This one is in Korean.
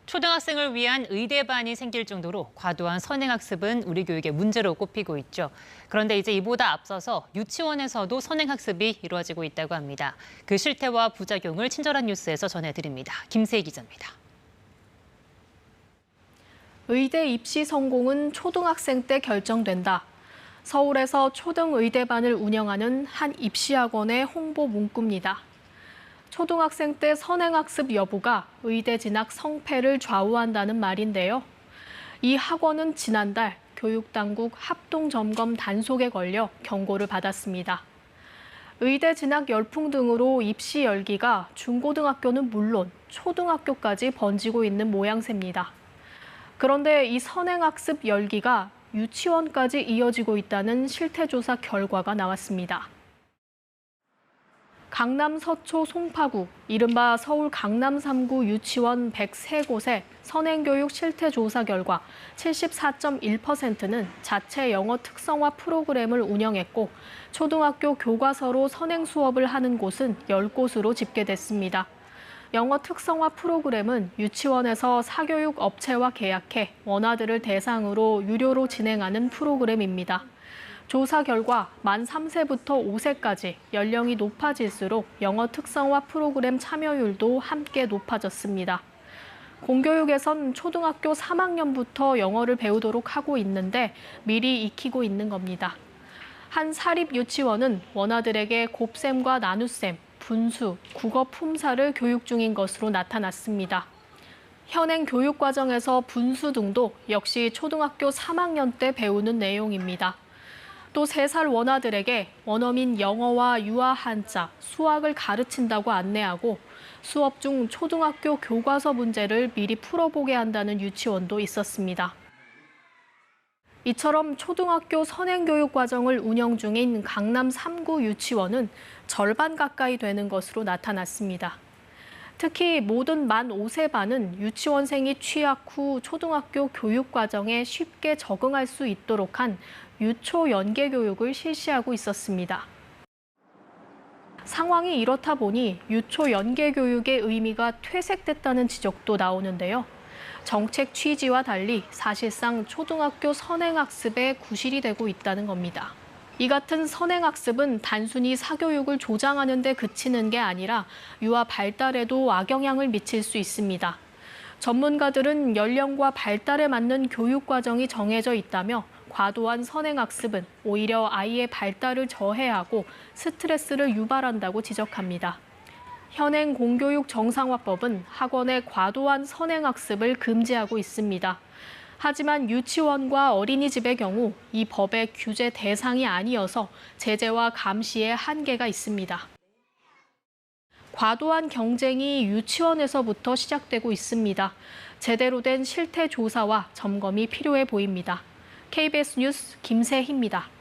초등학생을 위한 의대반이 생길 정도로 과도한 선행학습은 우리 교육의 문제로 꼽히고 있죠. 그런데 이제 이보다 앞서서 유치원에서도 선행학습이 이루어지고 있다고 합니다. 그 실태와 부작용을 친절한 뉴스에서 전해드립니다. 김세희 기자입니다. 의대 입시 성공은 초등학생 때 결정된다. 서울에서 초등의대반을 운영하는 한 입시학원의 홍보 문구입니다. 초등학생 때 선행학습 여부가 의대 진학 성패를 좌우한다는 말인데요. 이 학원은 지난달 교육당국 합동점검 단속에 걸려 경고를 받았습니다. 의대 진학 열풍 등으로 입시 열기가 중고등학교는 물론 초등학교까지 번지고 있는 모양새입니다. 그런데 이 선행학습 열기가 유치원까지 이어지고 있다는 실태조사 결과가 나왔습니다. 강남 서초 송파구, 이른바 서울 강남 3구 유치원 103곳의 선행교육 실태조사 결과 74.1%는 자체 영어 특성화 프로그램을 운영했고 초등학교 교과서로 선행 수업을 하는 곳은 10곳으로 집계됐습니다. 영어 특성화 프로그램은 유치원에서 사교육 업체와 계약해 원아들을 대상으로 유료로 진행하는 프로그램입니다. 조사 결과 만 3세부터 5세까지 연령이 높아질수록 영어 특성화 프로그램 참여율도 함께 높아졌습니다. 공교육에선 초등학교 3학년부터 영어를 배우도록 하고 있는데 미리 익히고 있는 겁니다. 한 사립 유치원은 원아들에게 곱셈과 나눗셈, 분수, 국어 품사를 교육 중인 것으로 나타났습니다. 현행 교육 과정에서 분수 등도 역시 초등학교 3학년 때 배우는 내용입니다. 또 3살 원아들에게 원어민 영어와 유아 한자, 수학을 가르친다고 안내하고 수업 중 초등학교 교과서 문제를 미리 풀어보게 한다는 유치원도 있었습니다. 이처럼 초등학교 선행교육 과정을 운영 중인 강남 3구 유치원은 절반 가까이 되는 것으로 나타났습니다. 특히 모든 만 5세 반은 유치원생이 취학 후 초등학교 교육 과정에 쉽게 적응할 수 있도록 한 유초 연계 교육을 실시하고 있었습니다. 상황이 이렇다 보니 유초 연계 교육의 의미가 퇴색됐다는 지적도 나오는데요. 정책 취지와 달리 사실상 초등학교 선행학습에 구실이 되고 있다는 겁니다. 이 같은 선행학습은 단순히 사교육을 조장하는 데 그치는 게 아니라 유아 발달에도 악영향을 미칠 수 있습니다. 전문가들은 연령과 발달에 맞는 교육 과정이 정해져 있다며 과도한 선행학습은 오히려 아이의 발달을 저해하고 스트레스를 유발한다고 지적합니다. 현행 공교육 정상화법은 학원의 과도한 선행학습을 금지하고 있습니다. 하지만 유치원과 어린이집의 경우 이 법의 규제 대상이 아니어서 제재와 감시에 한계가 있습니다. 과도한 경쟁이 유치원에서부터 시작되고 있습니다. 제대로 된 실태 조사와 점검이 필요해 보입니다. KBS 뉴스 김세희입니다.